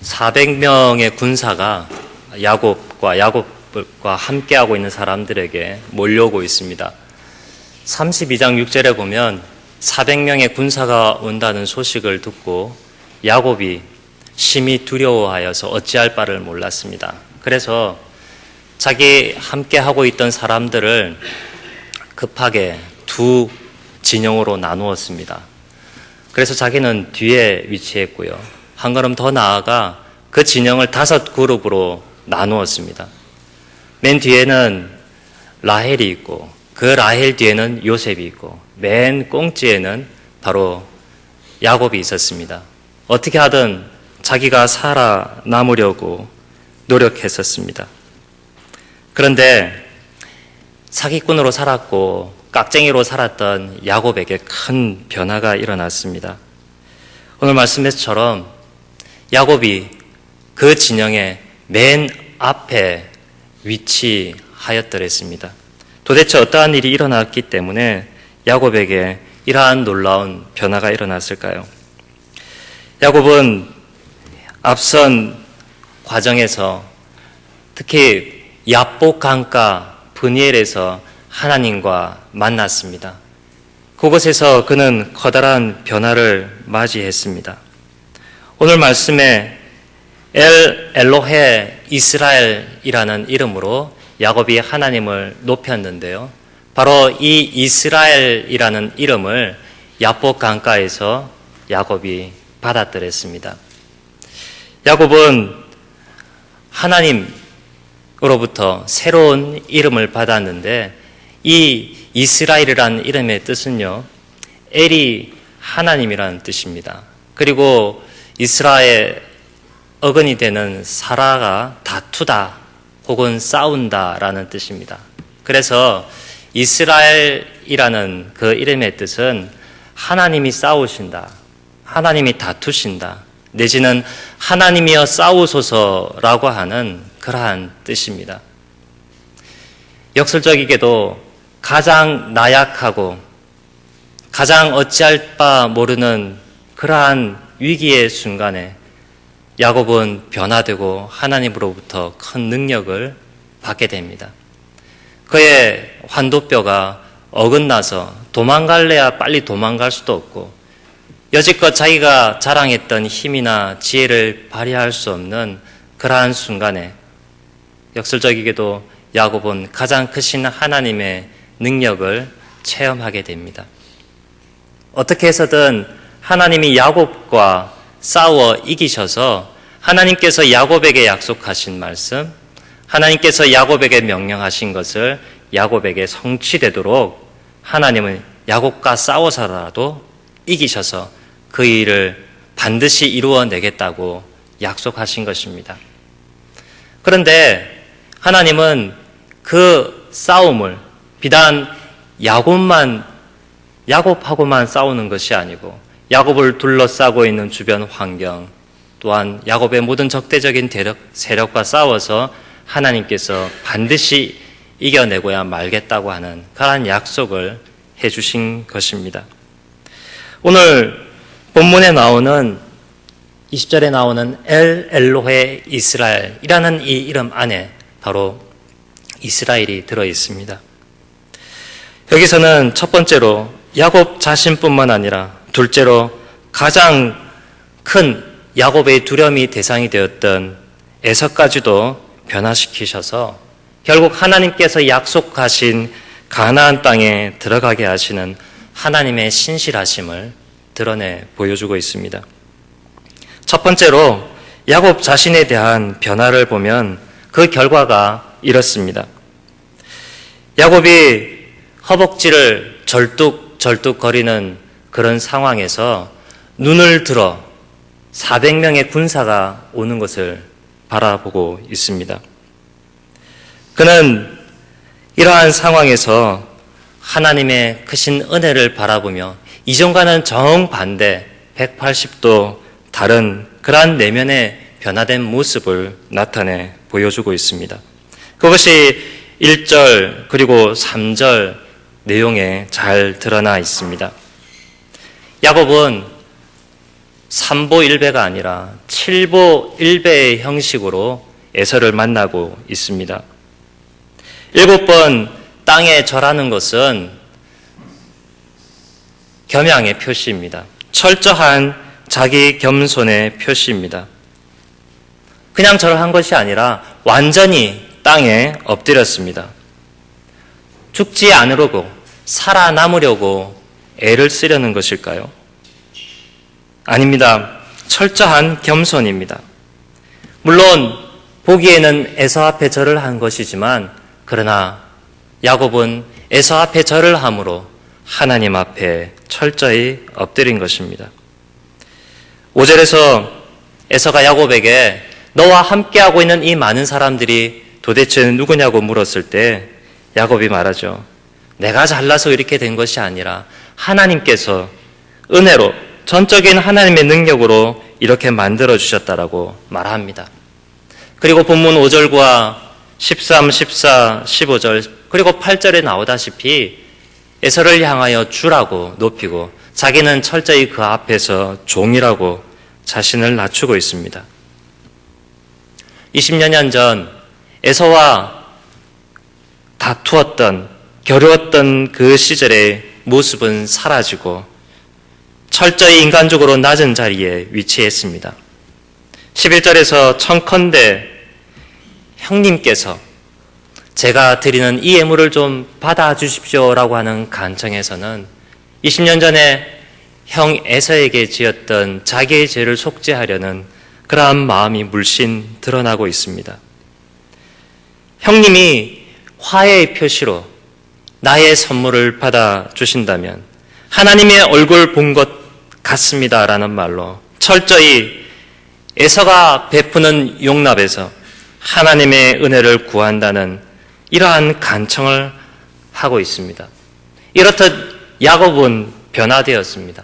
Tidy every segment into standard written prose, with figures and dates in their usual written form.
400명의 군사가 야곱과 함께하고 있는 사람들에게 몰려오고 있습니다. 32장 6절에 보면 400명의 군사가 온다는 소식을 듣고 야곱이 심히 두려워하여서 어찌할 바를 몰랐습니다. 그래서 자기 함께하고 있던 사람들을 급하게 두 진영으로 나누었습니다. 그래서 자기는 뒤에 위치했고요. 한 걸음 더 나아가 그 진영을 5그룹으로 나누었습니다. 맨 뒤에는 라헬이 있고 그 라헬 뒤에는 요셉이 있고 맨 꽁지에는 바로 야곱이 있었습니다. 어떻게 하든 자기가 살아남으려고 노력했었습니다. 그런데 사기꾼으로 살았고 깍쟁이로 살았던 야곱에게 큰 변화가 일어났습니다. 오늘 말씀에서처럼 야곱이 그 진영의 맨 앞에 위치하였더랬습니다. 도대체 어떠한 일이 일어났기 때문에 야곱에게 이러한 놀라운 변화가 일어났을까요? 야곱은 앞선 과정에서 특히 야복 강가 브니엘에서 하나님과 만났습니다. 그곳에서 그는 커다란 변화를 맞이했습니다. 오늘 말씀에 엘로헤 이스라엘이라는 이름으로 야곱이 하나님을 높였는데요. 바로 이 이스라엘이라는 이름을 야복 강가에서 야곱이 받았더랬습니다. 야곱은 하나님으로부터 새로운 이름을 받았는데 이 이스라엘이라는 이름의 뜻은요, 엘이 하나님이라는 뜻입니다. 그리고 이스라엘 어근이 되는 사라가 다투다 혹은 싸운다라는 뜻입니다. 그래서 이스라엘이라는 그 이름의 뜻은 하나님이 싸우신다, 하나님이 다투신다, 내지는 하나님이여 싸우소서라고 하는 그러한 뜻입니다. 역설적이게도 가장 나약하고 가장 어찌할 바 모르는 그러한 위기의 순간에 야곱은 변화되고 하나님으로부터 큰 능력을 받게 됩니다. 그의 환도뼈가 어긋나서 도망갈래야 빨리 도망갈 수도 없고 여지껏 자기가 자랑했던 힘이나 지혜를 발휘할 수 없는 그러한 순간에 역설적이게도 야곱은 가장 크신 하나님의 능력을 체험하게 됩니다. 어떻게 해서든 하나님이 야곱과 싸워 이기셔서 하나님께서 야곱에게 약속하신 말씀, 하나님께서 야곱에게 명령하신 것을 야곱에게 성취되도록 하나님은 야곱과 싸워서라도 이기셔서 그 일을 반드시 이루어내겠다고 약속하신 것입니다. 그런데 하나님은 그 싸움을 비단 야곱하고만 싸우는 것이 아니고 야곱을 둘러싸고 있는 주변 환경 또한 야곱의 모든 적대적인 세력과 싸워서 하나님께서 반드시 이겨내고야 말겠다고 하는 그러한 약속을 해주신 것입니다. 오늘 본문에 나오는 20절에 나오는 엘로헤 이스라엘이라는 이 이름 안에 바로 이스라엘이 들어 있습니다. 여기서는 첫 번째로 야곱 자신뿐만 아니라 둘째로 가장 큰 야곱의 두려움이 대상이 되었던 에서까지도 변화시키셔서 결국 하나님께서 약속하신 가나안 땅에 들어가게 하시는 하나님의 신실하심을 드러내 보여주고 있습니다. 첫 번째로 야곱 자신에 대한 변화를 보면 그 결과가 이렇습니다. 야곱이 허벅지를 절뚝절뚝거리는 그런 상황에서 눈을 들어 400명의 군사가 오는 것을 바라보고 있습니다. 그는 이러한 상황에서 하나님의 크신 은혜를 바라보며 이전과는 정반대 180도 다른 그러한 내면의 변화된 모습을 나타내 보여주고 있습니다. 그것이 1절 그리고 3절 내용에 잘 드러나 있습니다. 야곱은 3보1배가 아니라 7보1배의 형식으로 에서를 만나고 있습니다. 7번 땅에 절하는 것은 겸양의 표시입니다. 철저한 자기 겸손의 표시입니다. 그냥 절한 것이 아니라 완전히 땅에 엎드렸습니다. 죽지 않으려고, 살아남으려고 애를 쓰려는 것일까요? 아닙니다. 철저한 겸손입니다. 물론 보기에는 에서 앞에 절을 한 것이지만 그러나 야곱은 에서 앞에 절을 함으로 하나님 앞에 철저히 엎드린 것입니다. 5절에서 에서가 야곱에게 너와 함께하고 있는 이 많은 사람들이 도대체 누구냐고 물었을 때 야곱이 말하죠. 내가 잘나서 이렇게 된 것이 아니라 하나님께서 은혜로 전적인 하나님의 능력으로 이렇게 만들어주셨다라고 말합니다. 그리고 본문 5절과 13, 14, 15절 그리고 8절에 나오다시피 에서를 향하여 주라고 높이고 자기는 철저히 그 앞에서 종이라고 자신을 낮추고 있습니다. 20여 년 전 에서와 다투었던, 겨루었던 그 시절의 모습은 사라지고 철저히 인간적으로 낮은 자리에 위치했습니다. 11절에서 청컨대 형님께서 제가 드리는 이 예물을 좀 받아주십시오라고 하는 간청에서는 20년 전에 형 에서에게 지었던 자기의 죄를 속죄하려는 그러한 마음이 물씬 드러나고 있습니다. 형님이 화해의 표시로 나의 선물을 받아주신다면 하나님의 얼굴 본 것 같습니다라는 말로 철저히 에서가 베푸는 용납에서 하나님의 은혜를 구한다는 이러한 간청을 하고 있습니다. 이렇듯 야곱은 변화되었습니다.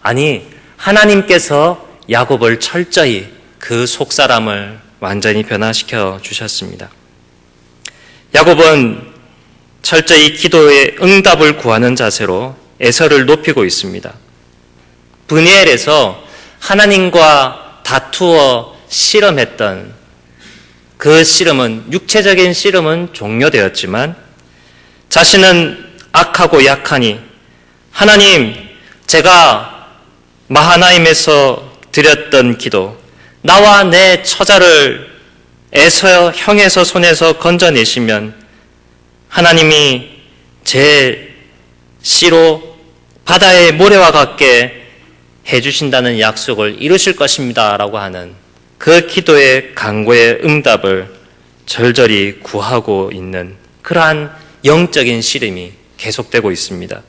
아니, 하나님께서 야곱을 철저히 그 속사람을 완전히 변화시켜 주셨습니다. 야곱은 철저히 기도의 응답을 구하는 자세로 에서를 높이고 있습니다. 브니엘에서 하나님과 다투어 씨름했던 그 씨름은, 육체적인 씨름은 종료되었지만 자신은 악하고 약하니 하나님, 제가 마하나임에서 드렸던 기도, 나와 내 처자를 에서 형에서 손에서 건져내시면 하나님이 제 씨로 바다의 모래와 같게 해주신다는 약속을 이루실 것입니다 라고 하는 그 기도의 간구의 응답을 절절히 구하고 있는 그러한 영적인 씨름이 계속되고 있습니다.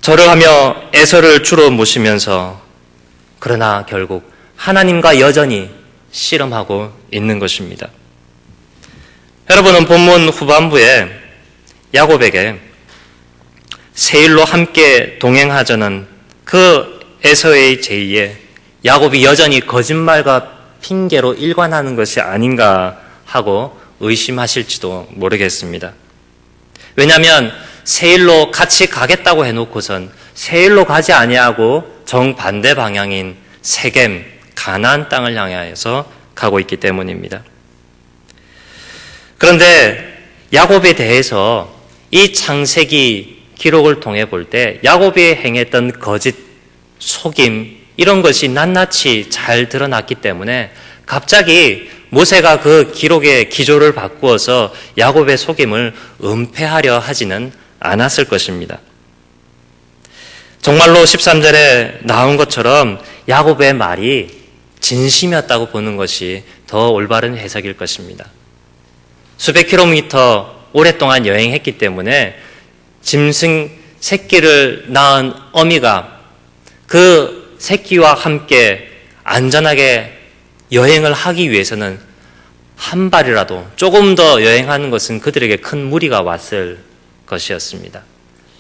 절을 하며 에서를 주로 모시면서 그러나 결국 하나님과 여전히 씨름하고 있는 것입니다. 여러분은 본문 후반부에 야곱에게 세일로 함께 동행하자는 그 에서의 제의에 야곱이 여전히 거짓말과 핑계로 일관하는 것이 아닌가 하고 의심하실지도 모르겠습니다. 왜냐하면 세일로 같이 가겠다고 해놓고선 세일로 가지 아니하고 정반대 방향인 세겜, 가나안 땅을 향하여서 가고 있기 때문입니다. 그런데 야곱에 대해서 이 창세기 기록을 통해 볼 때 야곱이 행했던 거짓, 속임 이런 것이 낱낱이 잘 드러났기 때문에 갑자기 모세가 그 기록의 기조를 바꾸어서 야곱의 속임을 은폐하려 하지는 않았을 것입니다. 정말로 13절에 나온 것처럼 야곱의 말이 진심이었다고 보는 것이 더 올바른 해석일 것입니다. 수백 킬로미터 오랫동안 여행했기 때문에 짐승 새끼를 낳은 어미가 그 새끼와 함께 안전하게 여행을 하기 위해서는 한 발이라도 조금 더 여행하는 것은 그들에게 큰 무리가 왔을 것이었습니다.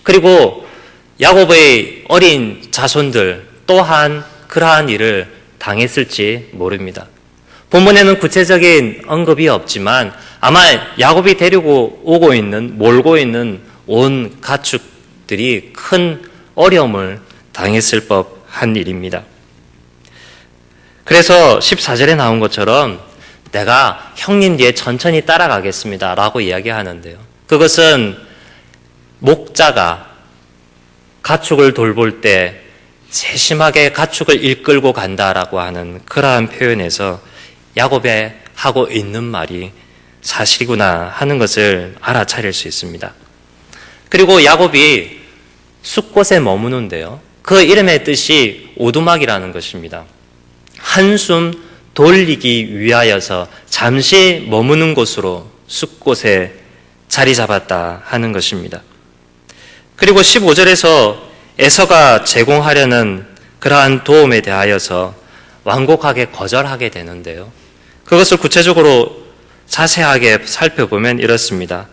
그리고 야곱의 어린 자손들 또한 그러한 일을 당했을지 모릅니다. 본문에는 구체적인 언급이 없지만 아마 야곱이 데리고 오고 있는, 몰고 있는 온 가축들이 큰 어려움을 당했을 법한 일입니다. 그래서 14절에 나온 것처럼 내가 형님 뒤에 천천히 따라가겠습니다 라고 이야기하는데요. 그것은 목자가 가축을 돌볼 때 세심하게 가축을 이끌고 간다라고 하는 그러한 표현에서 야곱이 하고 있는 말이 사실이구나 하는 것을 알아차릴 수 있습니다. 그리고 야곱이 숲곳에 머무는데요. 그 이름의 뜻이 오두막이라는 것입니다. 한숨 돌리기 위하여서 잠시 머무는 곳으로 숲곳에 자리 잡았다 하는 것입니다. 그리고 15절에서 에서가 제공하려는 그러한 도움에 대하여서 완곡하게 거절하게 되는데요. 그것을 구체적으로 자세하게 살펴보면 이렇습니다.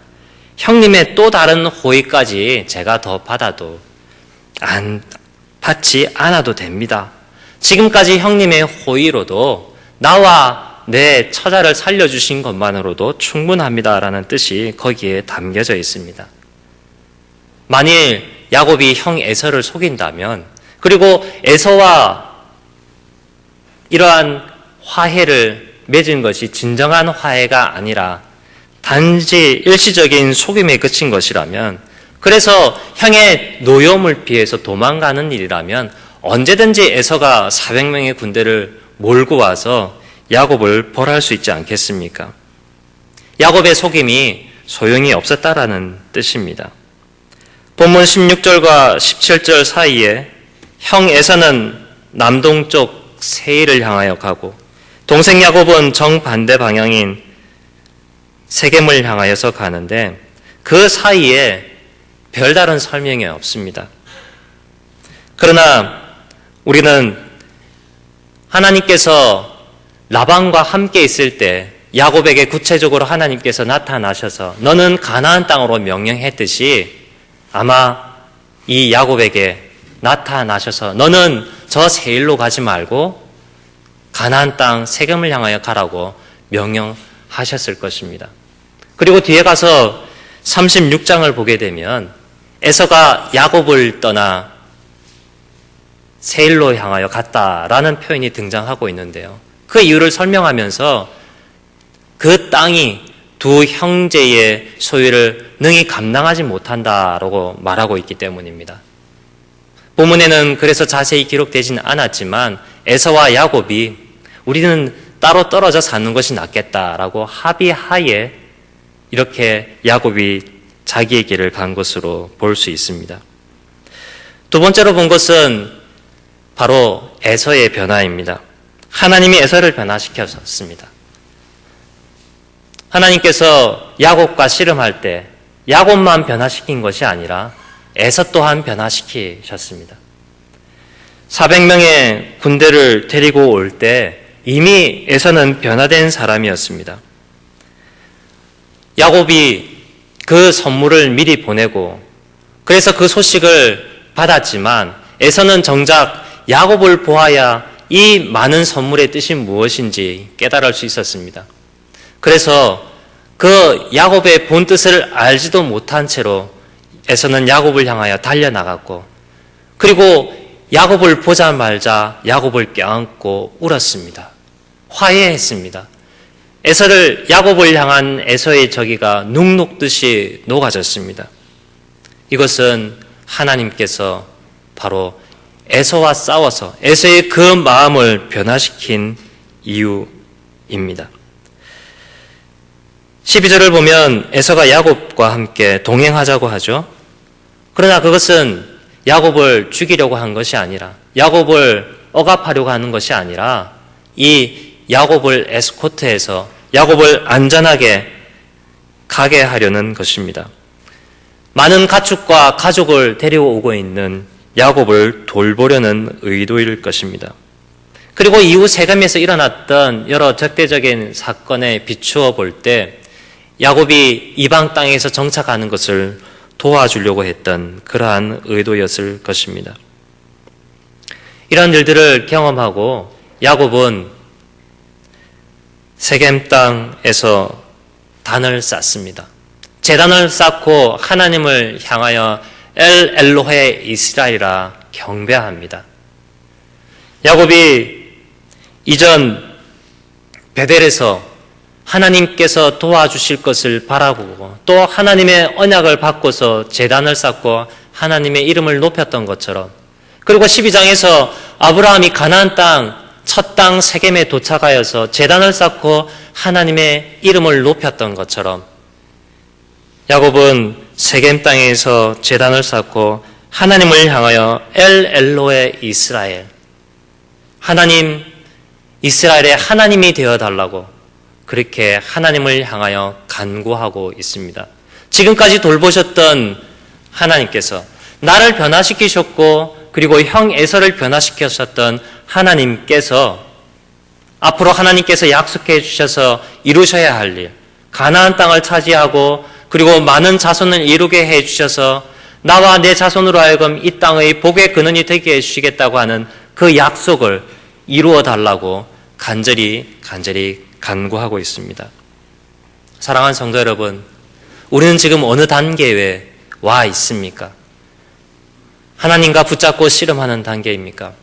형님의 또 다른 호의까지 제가 더 받아도 받지 않아도 됩니다. 지금까지 형님의 호의로도 나와 내 처자를 살려주신 것만으로도 충분합니다라는 뜻이 거기에 담겨져 있습니다. 만일 야곱이 형 에서를 속인다면, 그리고 에서와 이러한 화해를 맺은 것이 진정한 화해가 아니라 단지 일시적인 속임에 그친 것이라면, 그래서 형의 노여움을 피해서 도망가는 일이라면 언제든지 에서가 400명의 군대를 몰고 와서 야곱을 벌할 수 있지 않겠습니까? 야곱의 속임이 소용이 없었다라는 뜻입니다. 본문 16절과 17절 사이에 형 에서는 남동쪽 세일을 향하여 가고 동생 야곱은 정반대 방향인 세겜을 향하여서 가는데 그 사이에 별다른 설명이 없습니다. 그러나 우리는 하나님께서 라반과 함께 있을 때 야곱에게 구체적으로 하나님께서 나타나셔서 너는 가나안 땅으로 명령했듯이 아마 이 야곱에게 나타나셔서 너는 저 세일로 가지 말고 가나안 땅 세겜을 향하여 가라고 명령하셨을 것입니다. 그리고 뒤에 가서 36장을 보게 되면 에서가 야곱을 떠나 세일로 향하여 갔다라는 표현이 등장하고 있는데요. 그 이유를 설명하면서 그 땅이 두 형제의 소유를 능히 감당하지 못한다라고 말하고 있기 때문입니다. 본문에는 그래서 자세히 기록되지는 않았지만 에서와 야곱이 우리는 따로 떨어져 사는 것이 낫겠다라고 합의하에 이렇게 야곱이 자기의 길을 간 것으로 볼 수 있습니다. 두 번째로 본 것은 바로 에서의 변화입니다. 하나님이 에서를 변화시켰습니다. 하나님께서 야곱과 씨름할 때 야곱만 변화시킨 것이 아니라 에서 또한 변화시키셨습니다. 400명의 군대를 데리고 올 때 이미 에서는 변화된 사람이었습니다. 야곱이 그 선물을 미리 보내고 그래서 그 소식을 받았지만 에서는 정작 야곱을 보아야 이 많은 선물의 뜻이 무엇인지 깨달을 수 있었습니다. 그래서 그 야곱의 본 뜻을 알지도 못한 채로 에서는 야곱을 향하여 달려나갔고 그리고 야곱을 보자마자 야곱을 껴안고 울었습니다. 화해했습니다. 야곱을 향한 에서의 저기가 눅 녹듯이 녹아졌습니다. 이것은 하나님께서 바로 에서와 싸워서 에서의 그 마음을 변화시킨 이유입니다. 12절을 보면 에서가 야곱과 함께 동행하자고 하죠. 그러나 그것은 야곱을 죽이려고 한 것이 아니라 야곱을 억압하려고 하는 것이 아니라 이 야곱을 에스코트해서 야곱을 안전하게 가게 하려는 것입니다. 많은 가축과 가족을 데려오고 있는 야곱을 돌보려는 의도일 것입니다. 그리고 이후 세겜에서 일어났던 여러 적대적인 사건에 비추어 볼 때 야곱이 이방 땅에서 정착하는 것을 도와주려고 했던 그러한 의도였을 것입니다. 이런 일들을 경험하고 야곱은 세겜 땅에서 단을 쌓습니다. 제단을 쌓고 하나님을 향하여 엘 엘로헤 이스라엘이라 경배합니다. 야곱이 이전 베델에서 하나님께서 도와주실 것을 바라보고 또 하나님의 언약을 받고서 제단을 쌓고 하나님의 이름을 높였던 것처럼, 그리고 12장에서 아브라함이 가나안 땅 첫 땅 세겜에 도착하여서 제단을 쌓고 하나님의 이름을 높였던 것처럼 야곱은 세겜 땅에서 제단을 쌓고 하나님을 향하여 엘 엘로의 이스라엘, 하나님, 이스라엘의 하나님이 되어달라고 그렇게 하나님을 향하여 간구하고 있습니다. 지금까지 돌보셨던 하나님께서, 나를 변화시키셨고 그리고 형 에서를 변화시켰었던 하나님께서 앞으로 하나님께서 약속해 주셔서 이루셔야 할 일, 가나안 땅을 차지하고 그리고 많은 자손을 이루게 해 주셔서 나와 내 자손으로 하여금 이 땅의 복의 근원이 되게 해 주시겠다고 하는 그 약속을 이루어 달라고 간절히 간구하고 있습니다. 사랑하는 성도 여러분, 우리는 지금 어느 단계에 와 있습니까? 하나님과 붙잡고 씨름하는 단계입니까?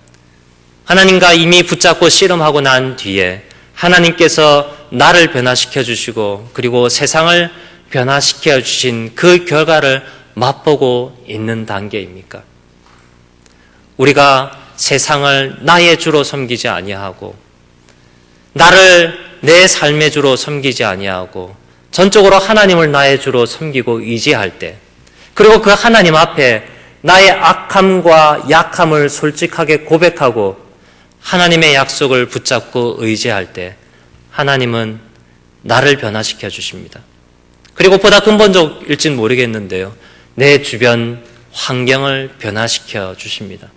하나님과 이미 붙잡고 씨름하고 난 뒤에 하나님께서 나를 변화시켜 주시고 그리고 세상을 변화시켜 주신 그 결과를 맛보고 있는 단계입니까? 우리가 세상을 나의 주로 섬기지 아니하고 나를 내 삶의 주로 섬기지 아니하고 전적으로 하나님을 나의 주로 섬기고 의지할 때, 그리고 그 하나님 앞에 나의 악함과 약함을 솔직하게 고백하고 하나님의 약속을 붙잡고 의지할 때 하나님은 나를 변화시켜 주십니다. 그리고 보다 근본적일진 모르겠는데요, 내 주변 환경을 변화시켜 주십니다.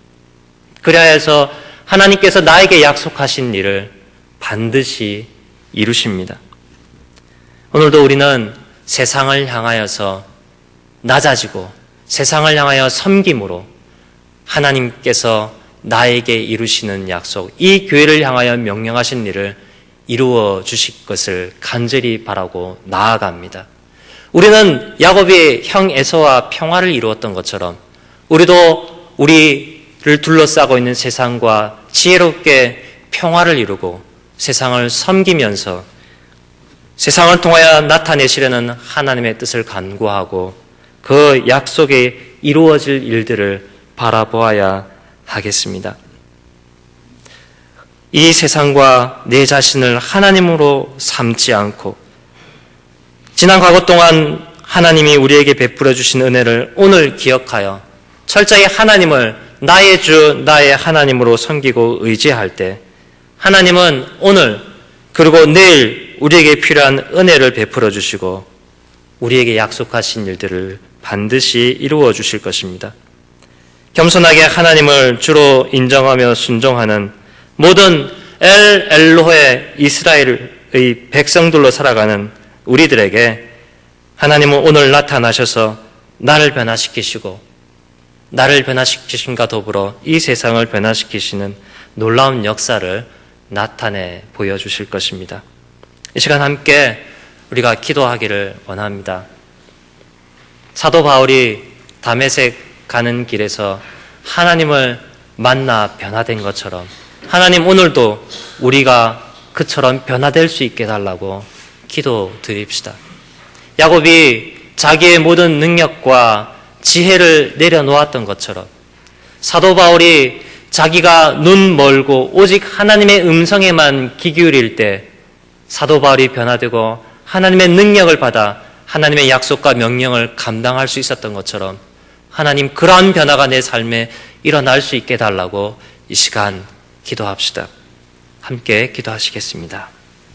그래야 해서 하나님께서 나에게 약속하신 일을 반드시 이루십니다. 오늘도 우리는 세상을 향하여서 낮아지고 세상을 향하여 섬김으로 하나님께서 나에게 이루시는 약속, 이 교회를 향하여 명령하신 일을 이루어 주실 것을 간절히 바라고 나아갑니다. 우리는 야곱이 형 에서와 평화를 이루었던 것처럼 우리도 우리를 둘러싸고 있는 세상과 지혜롭게 평화를 이루고 세상을 섬기면서 세상을 통하여 나타내시려는 하나님의 뜻을 간구하고 그 약속에 이루어질 일들을 바라보아야 하겠습니다. 이 세상과 내 자신을 하나님으로 삼지 않고 지난 과거 동안 하나님이 우리에게 베풀어 주신 은혜를 오늘 기억하여 철저히 하나님을 나의 주, 나의 하나님으로 섬기고 의지할 때 하나님은 오늘 그리고 내일 우리에게 필요한 은혜를 베풀어 주시고 우리에게 약속하신 일들을 반드시 이루어 주실 것입니다. 겸손하게 하나님을 주로 인정하며 순종하는 모든 엘 엘로의 이스라엘의 백성들로 살아가는 우리들에게 하나님은 오늘 나타나셔서 나를 변화시키시고 나를 변화시키심과 더불어 이 세상을 변화시키시는 놀라운 역사를 나타내 보여주실 것입니다. 이 시간 함께 우리가 기도하기를 원합니다. 사도 바울이 다메섹 가는 길에서 하나님을 만나 변화된 것처럼 하나님 오늘도 우리가 그처럼 변화될 수 있게 해달라고 기도드립시다. 야곱이 자기의 모든 능력과 지혜를 내려놓았던 것처럼 사도 바울이 자기가 눈 멀고 오직 하나님의 음성에만 귀 기울일 때 사도 바울이 변화되고 하나님의 능력을 받아 하나님의 약속과 명령을 감당할 수 있었던 것처럼 하나님 그러한 변화가 내 삶에 일어날 수 있게 해달라고 이 시간 기도합시다. 함께 기도하시겠습니다.